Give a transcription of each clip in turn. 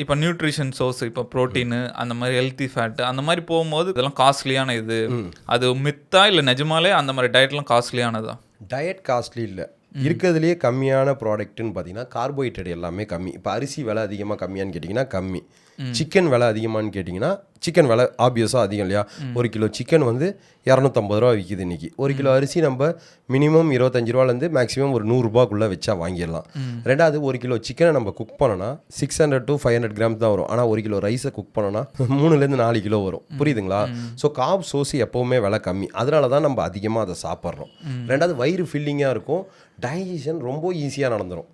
இப்போ nutrition source, இப்போ protein அந்த மாதிரி ஹெல்த்தி ஃபேட்டு அந்த மாதிரி போகும்போது இதெல்லாம் காஸ்ட்லியான இது. அது மித்தா இல்லை நிஜமாலே அந்த மாதிரி டயட்லாம் காஸ்ட்லியானதா? டயட் காஸ்ட்லி இல்லை, இருக்கிறதுலேயே கம்மியான ப்ராடக்ட்டுன்னு பார்த்தீங்கன்னா கார்போஹைட்ரேட் எல்லாமே கம்மி. இப்போ அரிசி விலை அதிகமாக கம்மியான்னு கேட்டிங்கன்னா கம்மி. சிக்கன் விலை அதிகமானு கேட்டிங்கன்னா சிக்கன் விலை ஆப்வியஸாக அதிகம் இல்லையா? ஒரு கிலோ சிக்கன் வந்து 250 ரூபா விற்கிது இன்றைக்கி. ஒரு கிலோ அரிசி நம்ம மினிமம் 25 ரூபாலேருந்து மேக்ஸிமம் ஒரு 100 ரூபாக்குள்ளே வச்சா வாங்கிடலாம். ரெண்டாவது, ஒரு கிலோ சிக்கனை நம்ம குக் பண்ணோன்னா 600 to 500 கிராம்ஸ் தான் வரும். ஆனால் ஒரு கிலோ ரைஸை குக் பண்ணோன்னா 3-4 கிலோ வரும். புரியுதுங்களா? ஸோ கார்ப் சோர்ஸ் எப்போவுமே விலை கம்மி, அதனால தான் நம்ம அதிகமாக அதை சாப்பிட்றோம். ரெண்டாவது, வயிறு ஃபில்லிங்காக இருக்கும், டைஜஷன் ரொம்ப ஈஸியாக நடந்துடும்.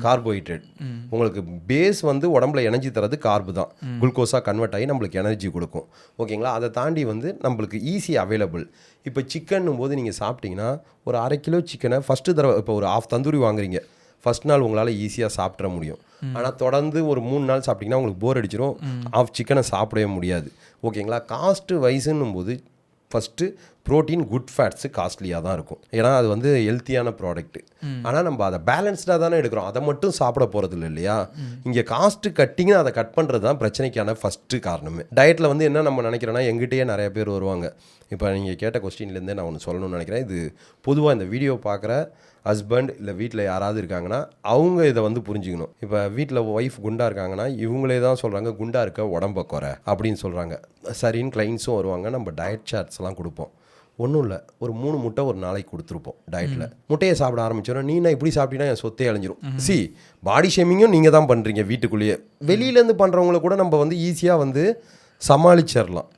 கார்போஹைட்ரேட் உங்களுக்கு பேஸ் வந்து உடம்புல எனர்ஜி தரது கார்பு தான், குளுக்கோஸாக கன்வெர்ட் ஆகி நம்மளுக்கு எனர்ஜி கொடுக்கும். ஓகேங்களா? அதை தாண்டி வந்து நம்மளுக்கு ஈஸி அவைலபிள். இப்போ சிக்கன்னும் போது நீங்கள் சாப்பிட்டீங்கன்னா ஒரு 1/2 கிலோ சிக்கனை ஃபஸ்ட்டு தடவை இப்போ ஒரு ஆஃப் தந்தூரி வாங்குறீங்க, ஃபஸ்ட் நாள் உங்களால் ஈஸியாக சாப்பிட்ற முடியும். ஆனால் தொடர்ந்து ஒரு 3 நாள் சாப்பிட்டிங்கன்னா உங்களுக்கு போர் அடிச்சிடும், ஆஃப் சிக்கனை சாப்பிடவே முடியாது. ஓகேங்களா? காஸ்ட்டு வைஸுன்னும் போது ஃபஸ்ட்டு ப்ரோட்டீன், குட் ஃபேட்ஸு காஸ்ட்லியாக தான் இருக்கும், ஏன்னா அது வந்து ஹெல்த்தியான ப்ராடக்ட்டு. ஆனால் நம்ம அதை பேலன்ஸ்டாக தானே எடுக்கிறோம், அதை மட்டும் சாப்பிட போகிறது இல்லை இல்லையா? இங்கே காஸ்ட்டு கட்டிங்கு அதை கட் பண்ணுறது தான் பிரச்சனைக்கான ஃபஸ்ட்டு காரணமே. டயட்டில் வந்து என்ன நம்ம நினைக்கிறோன்னா, எங்கிட்டயே நிறைய பேர் வருவாங்க. இப்போ நீங்கள் கேட்ட கொஸ்டின்லேருந்தே நான் ஒன்று சொல்லணும்னு நினைக்கிறேன். இது பொதுவாக இந்த வீடியோ பார்க்குற ஹஸ்பண்ட் இல்லை வீட்டில் யாராவது இருக்காங்கன்னா அவங்க இதை வந்து புரிஞ்சுக்கணும். இப்போ வீட்டில் ஒய்ஃப் குண்டாக இருக்காங்கன்னா இவங்களே தான் சொல்கிறாங்க குண்டாக இருக்க உடம்ப குறை அப்படின்னு சொல்கிறாங்க. சரின்னு கிளைண்ட்ஸும் வருவாங்க, நம்ம டயட் சார்ட்ஸ்லாம் கொடுப்போம். ஒன்றும் இல்லை, ஒரு 3 முட்டை ஒரு நாளைக்கு கொடுத்துருப்போம் டயட்டில். முட்டையை சாப்பிட ஆரம்பிச்சோன்னா நீ நான் இப்படி சாப்பிட்டீங்கன்னா என் சொத்தே அழிஞ்சிரும். பாடி ஷேமிங்கும் நீங்கள் தான் பண்ணுறீங்க வீட்டுக்குள்ளேயே. வெளியிலேருந்து பண்ணுறவங்கள கூட நம்ம வந்து ஈஸியாக வந்து சமாளிச்சிடலாம்.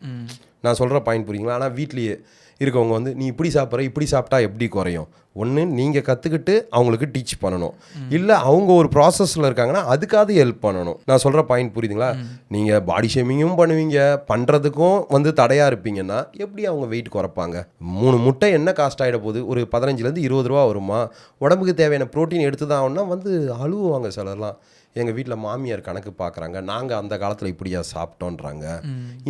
நான் சொல்கிற பாயிண்ட் புரியுங்களா? ஆனால் வீட்லேயே இருக்கவங்க வந்து நீ இப்படி சாப்பிட்ற, இப்படி சாப்பிட்டா எப்படி குறையும்? ஒன்று நீங்கள் கற்றுக்கிட்டு அவங்களுக்கு டீச் பண்ணணும், இல்லை அவங்க ஒரு ப்ராசஸில் இருக்காங்கன்னா அதுக்காவது ஹெல்ப் பண்ணணும். நான் சொல்கிற பாயிண்ட் புரியுதுங்களா? நீங்கள் பாடி ஷேமிங்கும் பண்ணுவீங்க, பண்ணுறதுக்கும் வந்து தடையாக இருப்பீங்கன்னா எப்படி அவங்க வெயிட் குறைப்பாங்க? 3 முட்டை என்ன காஸ்ட் ஆகிட போகுது? ஒரு 15-20 ரூபா வருமா? உடம்புக்கு தேவையான ப்ரோட்டீன் எடுத்து தான் ஆகணும்னா வந்து அழுவாங்க சிலர்லாம். எங்கள் வீட்டில் மாமியார் கணக்கு பார்க்குறாங்க, நாங்கள் அந்த காலத்தில் இப்படியா சாப்பிட்டோன்றாங்க.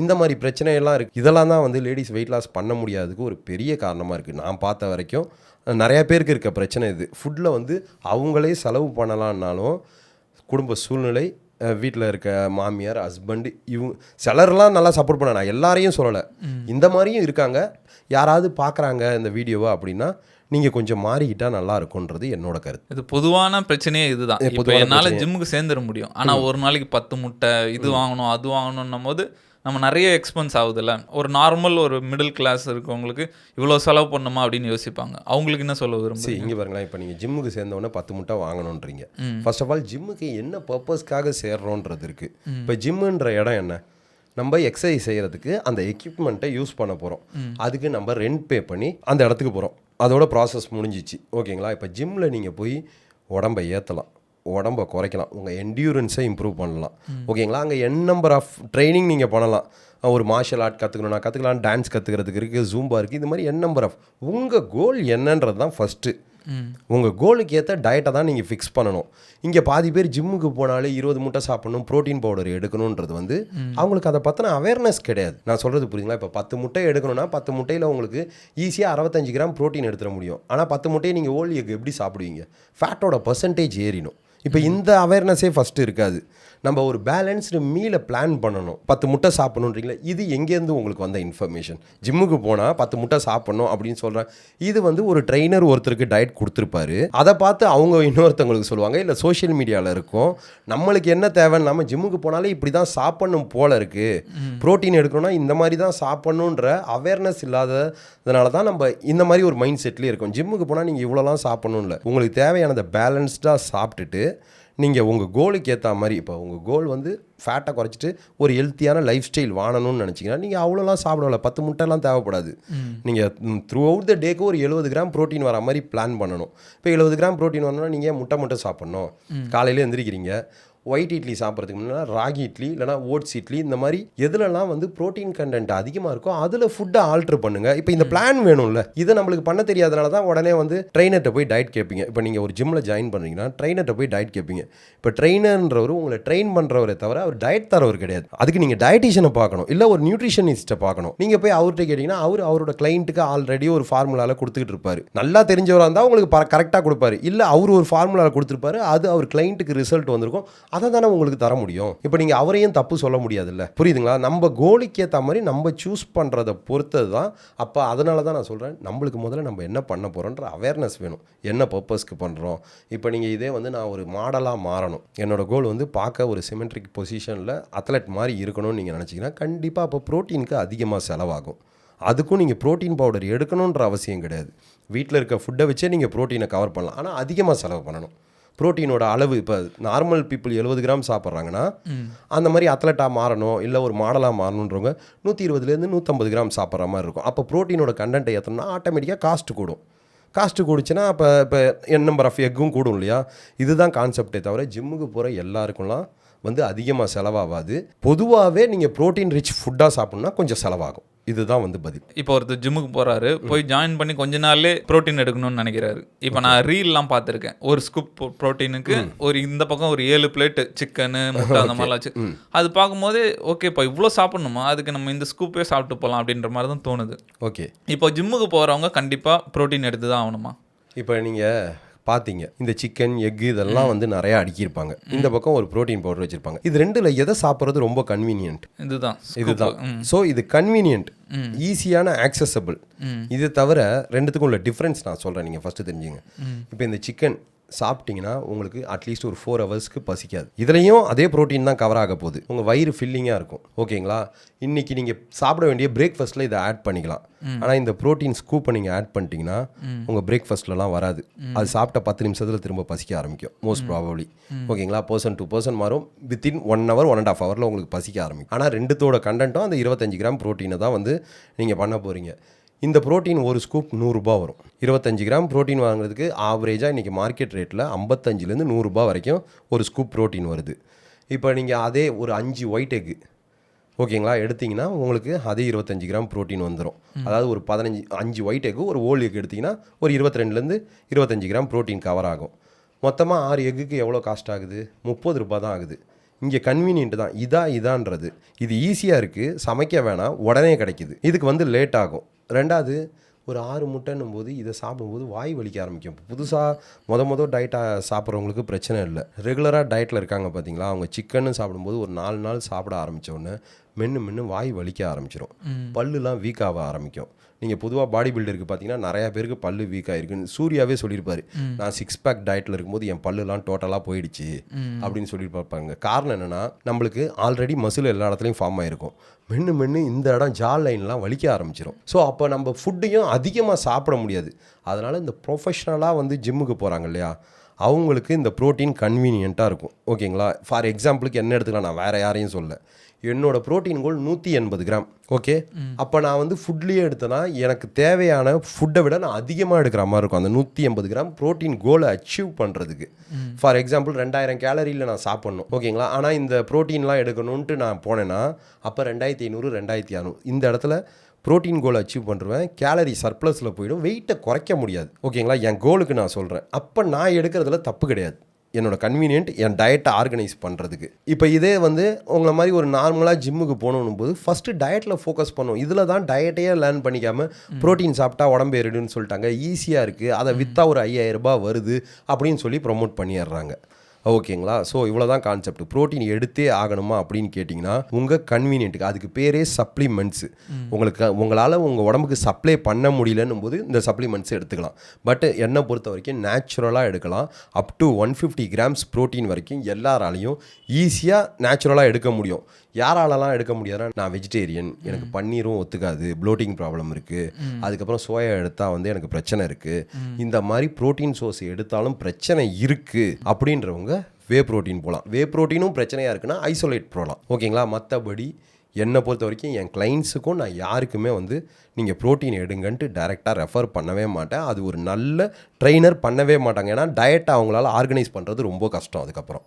இந்த மாதிரி பிரச்சனையெல்லாம் இருக்குது. இதெல்லாம் தான் வந்து லேடிஸ் வெயிட் லாஸ் பண்ண முடியாததுக்கு ஒரு பெரிய காரணமாக இருக்குது. நான் பார்த்த வரைக்கும் நிறையா பேருக்கு இருக்க பிரச்சனை இது. ஃபுட்டில் வந்து அவங்களே செலவு பண்ணலான்னாலும் குடும்ப சூழ்நிலை, வீட்டில் இருக்க மாமியார், ஹஸ்பண்டு, சிலர்லாம் நல்லா சப்போர்ட் பண்ண, நான் எல்லாரையும் சொல்லலை, இந்த மாதிரியும் இருக்காங்க. யாராவது பார்க்குறாங்க இந்த வீடியோவை அப்படின்னா நீங்கள் கொஞ்சம் மாறிக்கிட்டால் நல்லா இருக்கும்ன்றது என்னோட கருத்து. இது பொதுவான பிரச்சனையே இதுதான். இப்போ என்னால் ஜிம்முக்கு சேர்ந்துட முடியும், ஆனால் ஒரு நாளைக்கு 10 முட்டை இது வாங்கணும் அது வாங்கணுன்னும் போது நம்ம நிறைய எக்ஸ்பென்ஸ் ஆகுதுல்ல. ஒரு நார்மல் ஒரு மிடில் கிளாஸ் இருக்கவங்களுக்கு இவ்வளோ செலவு பண்ணணுமா அப்படின்னு யோசிப்பாங்க. அவங்களுக்கு என்ன சொல்ல விரும்புகிறீங்க? இங்கே பாருங்களேன், இப்போ நீங்கள் ஜிம்முக்கு சேர்ந்தோடனே 10 முட்டை வாங்கணுன்றீங்க. ஃபர்ஸ்ட் ஆஃப் ஆல் ஜிம்முக்கு என்ன பர்பஸ்க்காக சேர்றோன்றது இருக்குது. இப்போ ஜிம்முன்ற இடம் என்ன? நம்ம எக்ஸசைஸ் செய்கிறதுக்கு அந்த எக்யூப்மெண்ட்டை யூஸ் பண்ண போகிறோம், அதுக்கு நம்ம ரெண்ட் பே பண்ணி அந்த இடத்துக்கு போகிறோம், அதோட ப்ராசஸ் முடிஞ்சிச்சு. ஓகேங்களா? இப்போ ஜிம்மில் நீங்கள் போய் உடம்பை ஏற்றலாம், உடம்பை குறைக்கலாம், உங்கள் என்டியூரன்ஸை இம்ப்ரூவ் பண்ணலாம். ஓகேங்களா? அங்கே நம்பர் ஆஃப் ட்ரைனிங் நீங்கள் பண்ணலாம். ஒரு மார்ஷல் ஆர்ட் கற்றுக்கணும்னா கற்றுக்கலாம், டான்ஸ் கற்றுக்கிறதுக்கு இருக்குது, ஜூம்பா இருக்குது, இது மாதிரி நம்பர் ஆஃப். உங்கள் கோல் என்னன்றது தான் ஃபஸ்ட்டு. உங்கள் கோலுக்கு ஏற்ற டயட்டை தான் நீங்கள் ஃபிக்ஸ் பண்ணணும். இங்கே பாதி பேர் ஜிம்முக்கு போனாலே 20 முட்டை சாப்பிடணும், ப்ரோட்டீன் பவுடர் எடுக்கணுன்றது வந்து அவங்களுக்கு அதை பற்றின அவேர்னஸ் கிடையாது. நான் சொல்கிறது புரியுங்களா? இப்போ 10 முட்டை எடுக்கணும்னா 10 முட்டையில் உங்களுக்கு ஈஸியாக 65 கிராம் ப்ரோட்டீன் எடுத்துட முடியும். ஆனால் 10 முட்டையை நீங்கள் ஹோல் எக் எப்படி சாப்பிடுவீங்க? ஃபேட்டோட பர்சன்டேஜ் ஏறிடும். இப்போ இந்த அவேர்னஸே ஃபஸ்ட்டு இருக்காது. நம்ம ஒரு பேலன்ஸ்டு மீலை பிளான் பண்ணணும். 10 முட்டை சாப்பிடணுன்றீங்களா, இது எங்கேருந்து உங்களுக்கு வந்த இன்ஃபர்மேஷன்? ஜிம்முக்கு போனால் 10 முட்டை சாப்பிடணும் அப்படின்னு சொல்கிறேன், இது வந்து ஒரு ட்ரெயினர் ஒருத்தருக்கு டயட் கொடுத்துருப்பாரு, அதை பார்த்து அவங்க இன்னொருத்தவங்களுக்கு சொல்லுவாங்க, இல்லை சோஷியல் மீடியாவில் இருக்கும். நம்மளுக்கு என்ன தேவைன்னு நம்ம ஜிம்முக்கு போனாலே இப்படி தான் சாப்பிடணும் போல இருக்குது, ப்ரோட்டீன் எடுக்கணும்னா இந்த மாதிரி தான் சாப்பிடணுன்ற அவேர்னஸ் இல்லாததுனால தான் நம்ம இந்த மாதிரி ஒரு மைண்ட் செட்லேயே இருக்கும். ஜிம்முக்கு போனால் நீங்கள் இவ்வளோலாம் சாப்பிடணும் இல்லை, உங்களுக்கு தேவையானதை பேலன்ஸ்டாக சாப்பிட்டுட்டு நீங்கள் உங்கள் கோலுக்கு ஏற்ற மாதிரி, இப்போ உங்கள் கோல் வந்து ஃபேட்டை குறைச்சிட்டு ஒரு ஹெல்த்தியான லைஃப் ஸ்டைல் வாழணும்னு நினச்சிங்கன்னா நீங்கள் அவ்வளோலாம் சாப்பிடல, 10 முட்டைலாம் தேவைப்படாது. நீங்கள் த்ரூ அவுட் த டேக்கு ஒரு 70 கிராம் ப்ரோட்டீன் வர மாதிரி பிளான் பண்ணணும். இப்போ 70 கிராம் ப்ரோட்டீன் வரணும்னா நீங்கள் முட்டை சாப்பிட்ணும். காலையில் எந்திரிக்கிறீங்க, ஒயிட் இட்லி சாப்பிட்றதுக்கு முன்னாடி ராகி இட்லி இல்லைனா ஓட்ஸ் இட்லி, இந்த மாதிரி எதுலலாம் வந்து ப்ரோட்டீன் கண்டென்ட் அதிகமாக இருக்கோ அதில் ஃபுட்டை ஆல்ட்ரு பண்ணுங்கள். இப்போ இந்த பிளான் வேணும்ல, இதை நம்மளுக்கு பண்ண தெரியாதனால தான் உடனே வந்து ட்ரெயினர்கிட்ட போய் டயட் கேட்பீங்க. இப்போ நீங்கள் ஒரு ஜிம்மில் ஜாயின் பண்ணுறீங்கன்னா ட்ரெயினர்கிட்ட போய் டயட் கேட்பீங்க. இப்போ ட்ரெயினர்ன்றவர் உங்களை ட்ரெயின் பண்ணுறவரை தவிர அவர் டயட் தரவர் கிடையாது. அதுக்கு நீங்கள் டயட்டிஷியனை பார்க்கணும், இல்லை ஒரு நியூட்ரிஷனிஸ்ட்டை பார்க்கணும். நீங்கள் போய் அவர்கிட்ட கேட்டிங்கன்னா அவரோட கிளைண்ட்டுக்கு ஆல்ரெடி ஒரு ஃபார்முலாவில் கொடுத்துக்கிட்டு இருப்பார். நல்லா தெரிஞ்சவராக இருந்தால் உங்களுக்கு கரெக்டாக கொடுப்பாரு, இல்லை அவர் ஒரு ஃபார்முலாவில் கொடுத்துருப்பாரு, அது அவர் கிளைண்ட்டுக்கு ரிசல்ட் வந்திருக்கும், அதை தானே உங்களுக்கு தர முடியும். இப்போ நீங்கள் அவரையும் தப்பு சொல்ல முடியாதுல்ல, புரியுதுங்களா? நம்ம கோலுக்கு ஏற்ற மாதிரி நம்ம சூஸ் பண்ணுறதை பொறுத்தது தான். அப்போ அதனால தான் நான் சொல்கிறேன், நம்மளுக்கு முதல்ல நம்ம என்ன பண்ண போகிறோன்ற அவேர்னஸ் வேணும், என்ன பர்பஸ்க்கு பண்ணுறோம். இப்போ நீங்கள் இதே வந்து நான் ஒரு மாடலாக மாறணும், என்னோடய கோல் வந்து பார்க்க ஒரு சிமெட்ரிக் பொசிஷனில் அத்லெட் மாதிரி இருக்கணும்னு நீங்கள் நினச்சிங்கன்னா கண்டிப்பாக அப்போ ப்ரோட்டீனுக்கு அதிகமாக செலவாகும். அதுக்கும் நீங்கள் ப்ரோட்டீன் பவுடர் எடுக்கணுன்ற அவசியம் கிடையாது. வீட்டில் இருக்க ஃபுட்டை வச்சே நீங்கள் ப்ரோட்டீனை கவர் பண்ணலாம். ஆனால் அதிகமாக செலவு பண்ணணும். ப்ரோட்டீனோட அளவு இப்போ நார்மல் பீப்புள் 70 கிராம் சாப்பிட்றாங்கன்னா அந்த மாதிரி அத்லெட்டாக மாறணும் இல்லை ஒரு மாடலாக மாறணுன்றவங்க 120 150 கிராம் சாப்பிட்ற மாதிரி இருக்கும். அப்போ ப்ரோட்டீனோட கண்டென்ட்டை ஏற்றணும்னா ஆட்டோமேட்டிக்காக காஸ்ட்டு கூடும். காஸ்ட்டு கூடுச்சுன்னா இப்போ நம்பர் ஆஃப் எக்கும் கூடும் இல்லையா? இதுதான் கான்செப்டே தவிர ஜிம்முக்கு போகிற எல்லாருக்கும்லாம் வந்து அதிகமாக செலவாகாது. பொதுவாகவே நீங்கள் ப்ரோட்டீன் ரிச் ஃபுட்டாக சாப்பிட்ணுன்னா கொஞ்சம் செலவாகும். இதுதான் வந்து பதில். இப்போ ஒருத்தர் ஜிம்முக்கு போகிறாரு, போய் ஜாயின் பண்ணி கொஞ்ச நாள்லே ப்ரோட்டீன் எடுக்கணும்னு நினைக்கிறாரு. இப்போ நான் ரீல்லாம் பார்த்துருக்கேன், ஒரு ஸ்கூப் ப்ரோட்டீனுக்கு ஒரு இந்த பக்கம் ஒரு 7 பிளேட்டு சிக்கனு முட்டை அந்த மாதிரிலாம் வச்சு அது பார்க்கும்போது ஓகேப்பா இவ்வளோ சாப்பிட்ணுமா, அதுக்கு நம்ம இந்த ஸ்கூப்பே சாப்பிட்டு போகலாம் அப்படின்ற மாதிரி தான் தோணுது. ஓகே, இப்போ ஜிம்முக்கு போகிறவங்க கண்டிப்பாக ப்ரோட்டீன் எடுத்து தான் ஆகணுமா? இப்போ நீங்கள் பார்த்தீங்க இந்த சிக்கன் எக்கு இதெல்லாம் வந்து நிறையா அடுக்கியிருப்பாங்க, இந்த பக்கம் ஒரு ப்ரோட்டீன் பவுடர் வச்சுருப்பாங்க. இது ரெண்டில் எதை சாப்பிட்றது ரொம்ப கன்வீனியன்ட்? இதுதான். ஸோ இது கன்வீனியன்ட், ஈஸியான ஆக்சசபிள். இது தவிர ரெண்டுத்துக்கும் உள்ள டிஃப்ரென்ஸ் நான் சொல்கிறேன், நீங்கள் ஃபஸ்ட்டு தெரிஞ்சுங்க. இப்போ இந்த சிக்கன் சாப்பிட்டிங்கன்னா உங்களுக்கு அட்லீஸ்ட் ஒரு 4 ஹவர்ஸ்க்கு பசிக்காது. இதுலேயும் அதே ப்ரோட்டீன் தான் கவர் ஆக போகுது, உங்கள் வயிறு ஃபில்லிங்காக இருக்கும். ஓகேங்களா? இன்றைக்கி நீங்கள் சாப்பிட வேண்டிய பிரேக்ஃபாஸ்ட்டில் இதை ஆட் பண்ணிக்கலாம். ஆனால் இந்த ப்ரோட்டீன் ஸ்கூப்பை நீங்கள் ஆட் பண்ணிட்டீங்கன்னா உங்கள் பிரேக்ஃபாஸ்ட்லலாம் வராது. அது சாப்பிட்ட 10 நிமிஷத்தில் திரும்ப பசிக்க ஆரம்பிக்கும் மோஸ்ட் ப்ராபப்ளி. ஓகேங்களா? பர்சன் டு பர்சன் மாறும். வித்தின் 1 ஹவர் 1.5 ஹவரில் உங்களுக்கு பசிக்க ஆரம்பிக்கும். ஆனால் ரெண்டுத்தோட கண்டென்ட்டும் அந்த 25 கிராம் ப்ரோட்டீனை தான் வந்து நீங்கள் பண்ண போகிறீங்க. இந்த ப்ரோட்டீன் ஒரு ஸ்கூப் 100 ரூபா வரும். 25 கிராம் ப்ரோட்டீன் வாங்குறதுக்கு ஆவரேஜாக இன்றைக்கி மார்க்கெட் ரேட்டில் 55லேருந்து 100 ரூபா வரைக்கும் ஒரு ஸ்கூப் ப்ரோட்டீன் வருது. இப்போ நீங்கள் அதே ஒரு 5 ஒயிட் எக்கு ஓகேங்களா எடுத்திங்கன்னா உங்களுக்கு அதே 25 கிராம் ப்ரோட்டீன் வந்துடும். அதாவது ஒரு 5 ஒயிட் எக்கு ஒரு ஹோல் எக் எடுத்திங்கன்னா ஒரு 22லேருந்து 25 கிராம் ப்ரோட்டீன் கவர் ஆகும். மொத்தமாக 6 எக்குக்கு எவ்வளோ காஸ்ட் ஆகுது? 30 ரூபா தான் ஆகுது. இங்கே கன்வீனியன்ட் தான், இதான்றது. இது ஈஸியாக இருக்குது, சமைக்க வேணாம், உடனே கிடைக்கிது. இதுக்கு வந்து லேட் ஆகும். ரெண்டாவது, ஒரு 6 முட்டைன்னும் போது இதை சாப்பிடும்போது வாய் வலிக்க ஆரம்பிக்கும். புதுசாக மொதல் டயட்டாக சாப்பிட்றவங்களுக்கு பிரச்சனை இல்லை. ரெகுலராக டயட்டில் இருக்காங்க பார்த்தீங்களா, அவங்க சிக்கன்னு சாப்பிடும்போது ஒரு 4 நாள் சாப்பிட ஆரம்பித்தோடனே மென்று வாய் வலிக்க ஆரம்பிச்சிடும், பல்லுலாம் வீக் ஆக ஆரம்பிக்கும். நீங்கள் பொதுவாக பாடி பில்டருக்கு பார்த்தீங்கன்னா நிறையா பேருக்கு பல்லு வீக் ஆகிருக்குன்னு சூர்யாவே சொல்லியிருப்பார். நான் 6 பேக் டயட்டில் இருக்கும்போது என் பல்லுலாம் டோட்டலாக போயிடுச்சு அப்படின்னு சொல்லியிருப்பாங்க. காரணம் என்னென்னா, நம்மளுக்கு ஆல்ரெடி மசில் எல்லா இடத்துலையும் ஃபார்ம் ஆகிருக்கும். மென்று இந்த இடம் ஜா லைன்லாம் வலிக்க ஆரம்பிச்சிடும். ஸோ அப்போ நம்ம ஃபுட்டையும் அதிகமாக சாப்பிட முடியாது. அதனால் இந்த ப்ரொஃபஷ்னலாக வந்து ஜிம்முக்கு போகிறாங்க இல்லையா, அவங்களுக்கு இந்த ப்ரோட்டீன் கன்வீனியண்ட்டாக இருக்கும். ஓகேங்களா? ஃபார் எக்ஸாம்பிளுக்கு என்ன எடுத்துக்கலாம், நான் வேறு யாரையும் சொல்ல, என்னோட ப்ரோட்டீன் கோல் 180 கிராம். ஓகே, அப்போ நான் வந்து ஃபுட்லேயே எடுத்தேன்னா எனக்கு தேவையான ஃபுட்டை விட நான் அதிகமாக எடுக்கிற மாதிரி இருக்கும் அந்த 180 கிராம் ப்ரோட்டீன் கோலை அச்சீவ் பண்ணுறதுக்கு. ஃபார் எக்ஸாம்பிள் 2000 கேலரியில் நான் சாப்பிட்ணும். ஓகேங்களா? ஆனால் இந்த ப்ரோட்டீன்லாம் எடுக்கணுன்ட்டு நான் போனேன்னா அப்போ 2500 2600 இந்த இடத்துல ப்ரோட்டீன் கோலை அச்சீவ் பண்ணுறேன். கேலரி சர்ப்ளஸில் போயிடும், வெயிட்டை குறைக்க முடியாது. ஓகேங்களா? என் கோலுக்கு நான் சொல்கிறேன். அப்போ நான் எடுக்கிறதுல தப்பு கிடையாது, என்னோட கன்வீனியன்ட் என் டயட்டை ஆர்கனைஸ் பண்ணுறதுக்கு. இப்போ இதே வந்து உங்களை மாதிரி ஒரு நார்மலாக ஜிம்முக்கு போகணும் போது ஃபஸ்ட்டு டயட்டில் ஃபோக்கஸ் பண்ணும். இதில் தான் டயட்டையே லேர்ன் பண்ணிக்காமல் ப்ரோட்டீன் சாப்பிட்டா உடம்பு ஏறிடுன்னு சொல்லிட்டாங்க, ஈஸியாக இருக்குது, அதை விற்றா ஒரு 5000 ரூபாய் வருது அப்படின்னு சொல்லி ப்ரொமோட் பண்ணிடுறாங்க. ஓகேங்களா? ஸோ இவ்வளோ தான் கான்செப்ட். ப்ரோட்டீன் எடுத்தே ஆகணுமா அப்படின்னு கேட்டிங்கன்னா உங்கள் கன்வீனியன்ட்டுக்கு, அதுக்கு பேரே சப்ளிமெண்ட்ஸு. உங்களால் உங்கள் உடம்புக்கு சப்ளை பண்ண முடியலன்னும் போது இந்த சப்ளிமெண்ட்ஸ் எடுத்துக்கலாம். பட் என்னை பொறுத்த வரைக்கும் நேச்சுரலாக எடுக்கலாம். அப் டு 150 கிராம்ஸ் ப்ரோட்டீன் வரைக்கும் எல்லாராலையும் ஈஸியாக நேச்சுரலாக எடுக்க முடியும். யாராலலாம் எடுக்க முடியாதுன்னா, நான் வெஜிடேரியன், எனக்கு பன்னீரும் ஒத்துக்காது, ப்ளோட்டிங் ப்ராப்ளம் இருக்குது, அதுக்கப்புறம் சோயா எடுத்தால் வந்து எனக்கு பிரச்சனை இருக்குது, இந்த மாதிரி ப்ரோட்டீன் சோர்ஸ் எடுத்தாலும் பிரச்சனை இருக்குது அப்படின்றவங்க வே ப்ரோட்டீன் போகலாம். வே ப்ரோட்டீனும் பிரச்சனையாக இருக்குன்னா ஐசோலேட் போகலாம். ஓகேங்களா? மற்றபடி என்னை பொறுத்த வரைக்கும் என் கிளைண்ட்ஸுக்கும் நான் யாருக்குமே வந்து நீங்கள் ப்ரோட்டீன் எடுங்கன்ட்டு டைரெக்டாக ரெஃபர் பண்ணவே மாட்டேன். அது ஒரு நல்ல ட்ரெயினர் பண்ணவே மாட்டாங்க. ஏன்னா டயட்டை அவங்களால ஆர்கனைஸ் பண்ணுறது ரொம்ப கஷ்டம் அதுக்கப்புறம்.